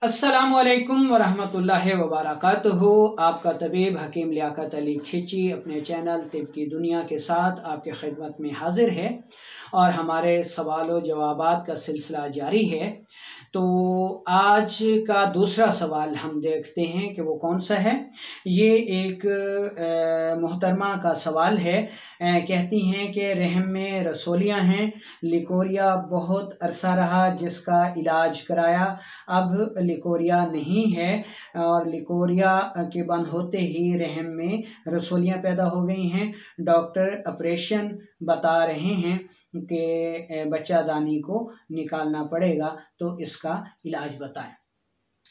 अस्सलामुअलैकुम वरहमतुल्लाहि वबरकातुहू। आपका तबीब हकीम लियाकत अली खिची अपने चैनल तिब की दुनिया के साथ आपके खिदमत में हाजिर है और हमारे सवालों जवाबात का सिलसिला जारी है। तो आज का दूसरा सवाल हम देखते हैं कि वो कौन सा है। ये एक मोहतरमा का सवाल है। कहती हैं कि रहम में रसोलियाँ हैं, लिकोरिया बहुत अरसा रहा जिसका इलाज कराया, अब लिकोरिया नहीं है और लिकोरिया के बंद होते ही रहम में रसोलियाँ पैदा हो गई हैं। डॉक्टर ऑपरेशन बता रहे हैं कि बच्चादानी को निकालना पड़ेगा, तो इसका इलाज बताएं।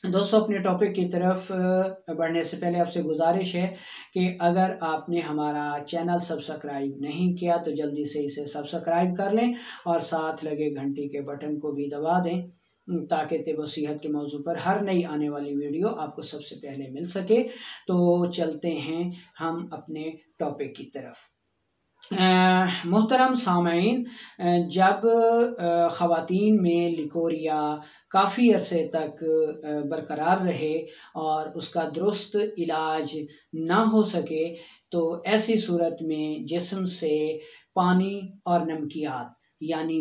दोस्तों, अपने टॉपिक की तरफ बढ़ने से पहले आपसे गुजारिश है कि अगर आपने हमारा चैनल सब्सक्राइब नहीं किया तो जल्दी से इसे सब्सक्राइब कर लें और साथ लगे घंटी के बटन को भी दबा दें ताकि तिब और सेहत के मौजू पर हर नई आने वाली वीडियो आपको सबसे पहले मिल सके। तो चलते हैं हम अपने टॉपिक की तरफ। मोहतरम सामईन, जब ख़वातीन में लिकोरिया काफ़ी अरसे तक बरकरार रहे और उसका दुरुस्त इलाज ना हो सके तो ऐसी सूरत में जिस्म से पानी और नमकियात यानी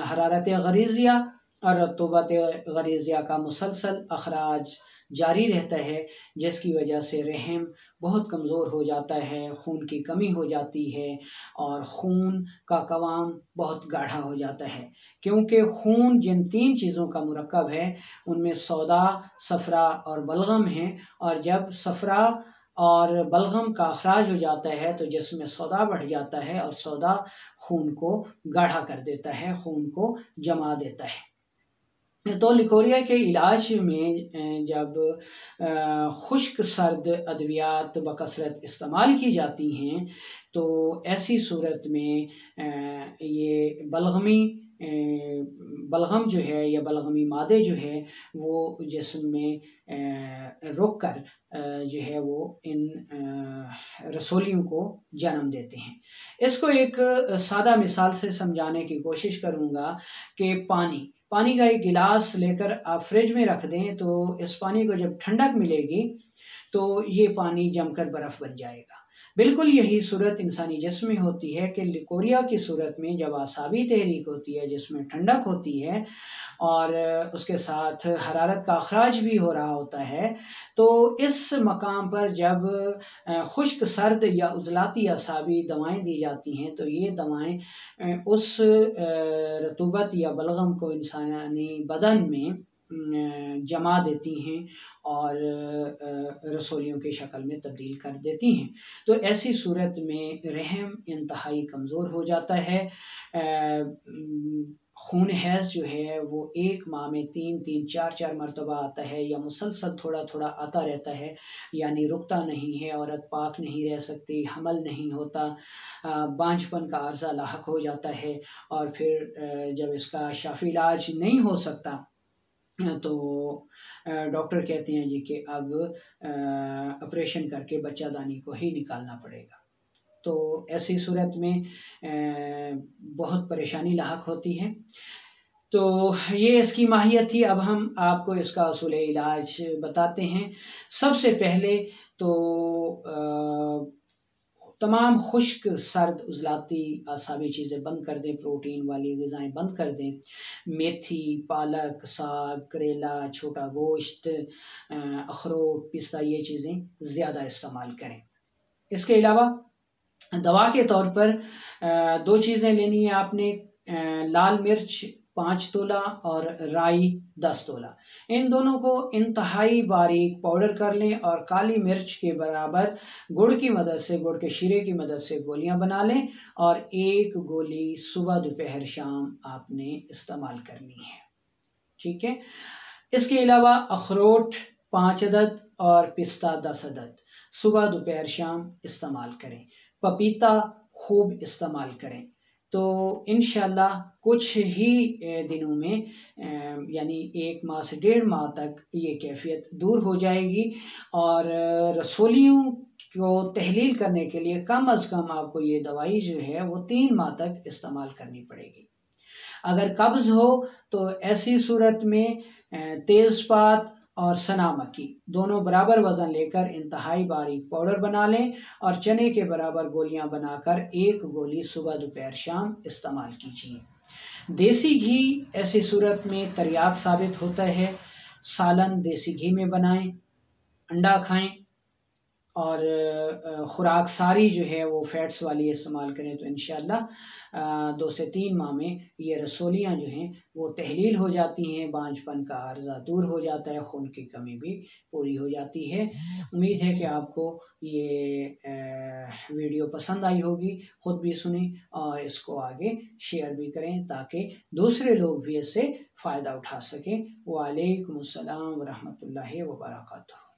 हरारत गरीज़िया और रतूबत गरीज़िया का मुसलसल अखराज जारी रहता है, जिसकी वजह से रहम बहुत कमज़ोर हो जाता है, खून की कमी हो जाती है और खून का कवाम बहुत गाढ़ा हो जाता है। क्योंकि खून जिन तीन चीज़ों का मुरक्कब है उनमें सौदा, सफ़रा और बलगम है, और जब सफ़रा और बलगम का अखराज हो जाता है तो जिसमें सौदा बढ़ जाता है और सौदा खून को गाढ़ा कर देता है, खून को जमा देता है। तो लिकोरिया के इलाज में जब खुश्क सर्द अद्वियात बकसरत इस्तेमाल की जाती हैं तो ऐसी सूरत में ये बलगम जो है या बलगमी मादे जो है वो जिस्म में रुक कर जो है वो इन रसोलियों को जन्म देते हैं। इसको एक सादा मिसाल से समझाने की कोशिश करूँगा कि पानी का एक गिलास लेकर आप फ्रिज में रख दें तो इस पानी को जब ठंडक मिलेगी तो ये पानी जमकर बर्फ़ बन जाएगा। बिल्कुल यही सूरत इंसानी जिस्म में होती है कि लिकोरिया की सूरत में जब आसाबी तहरीक होती है, जिसमें ठंडक होती है और उसके साथ हरारत का अखराज भी हो रहा होता है, तो इस मकाम पर जब खुश्क सर्द या उजलाती आसाबी दवाएं दी जाती हैं तो ये दवाएं उस रतूबत या बलगम को इंसानी बदन में जमा देती हैं और रसोलियों की शक्ल में तब्दील कर देती हैं। तो ऐसी सूरत में रहम इंतहाई कमज़ोर हो जाता है। खून हैज़ जो है वो एक माह में 3-4 मरतबा आता है या मुसलसल थोड़ा थोड़ा आता रहता है, यानी रुकता नहीं है। औरत पाक नहीं रह सकती, हमल नहीं होता, बांझपन का अर्जा लाहक हो जाता है और फिर जब इसका शाफी इलाज नहीं हो सकता तो डॉक्टर कहते हैं जी कि अब ऑपरेशन करके बच्चादानी को ही निकालना पड़ेगा। तो ऐसी सूरत में बहुत परेशानी लाहक होती है। तो ये इसकी माहियत थी। अब हम आपको इसका उसूल इलाज बताते हैं। सबसे पहले तो तमाम खुश्क सर्द उजलाती आसाबी चीज़ें बंद कर दें, प्रोटीन वाली ग़िज़ाएँ बंद कर दें। मेथी, पालक, साग, करेला, छोटा गोश्त, अखरोट, पिस्ता, ये चीज़ें ज़्यादा इस्तेमाल करें। इसके अलावा दवा के तौर पर 2 चीज़ें लेनी है आपने, लाल मिर्च 5 तोला और राई 10 तोला। इन दोनों को इंतहाई बारीक पाउडर कर लें और काली मिर्च के बराबर गुड़ के शीरे की मदद से गोलियां बना लें और 1 गोली सुबह दोपहर शाम आपने इस्तेमाल करनी है। ठीक है। इसके अलावा अखरोट 5 अदद और पिस्ता 10 अदद सुबह दोपहर शाम इस्तेमाल करें। पपीता खूब इस्तेमाल करें। तो इंशाल्लाह कुछ ही दिनों में यानी 1 माह से 1.5 माह तक ये कैफियत दूर हो जाएगी और रसोलियों को तहलील करने के लिए कम अज़ कम आपको ये दवाई जो है वो 3 माह तक इस्तेमाल करनी पड़ेगी। अगर कब्ज़ हो तो ऐसी सूरत में तेज़पात और सना मक्की दोनों बराबर वज़न लेकर इंतहाई बारीक पाउडर बना लें और चने के बराबर गोलियां बनाकर एक गोली सुबह दोपहर शाम इस्तेमाल कीजिए। देसी घी ऐसी सूरत में तरियाक साबित होता है। सालन देसी घी में बनाएं, अंडा खाएं और खुराक सारी जो है वो फैट्स वाली इस्तेमाल करें तो इंशाअल्लाह 2 से 3 माह में ये रसोलियाँ जो हैं वो तहलील हो जाती हैं, बांझपन का अर्जा दूर हो जाता है, खून की कमी भी पूरी हो जाती है। उम्मीद है कि आपको ये वीडियो पसंद आई होगी, ख़ुद भी सुने और इसको आगे शेयर भी करें ताकि दूसरे लोग भी इससे फ़ायदा उठा सकें। वालेकुम अस्सलाम व रहमतुल्लाहि व बरकातुहू।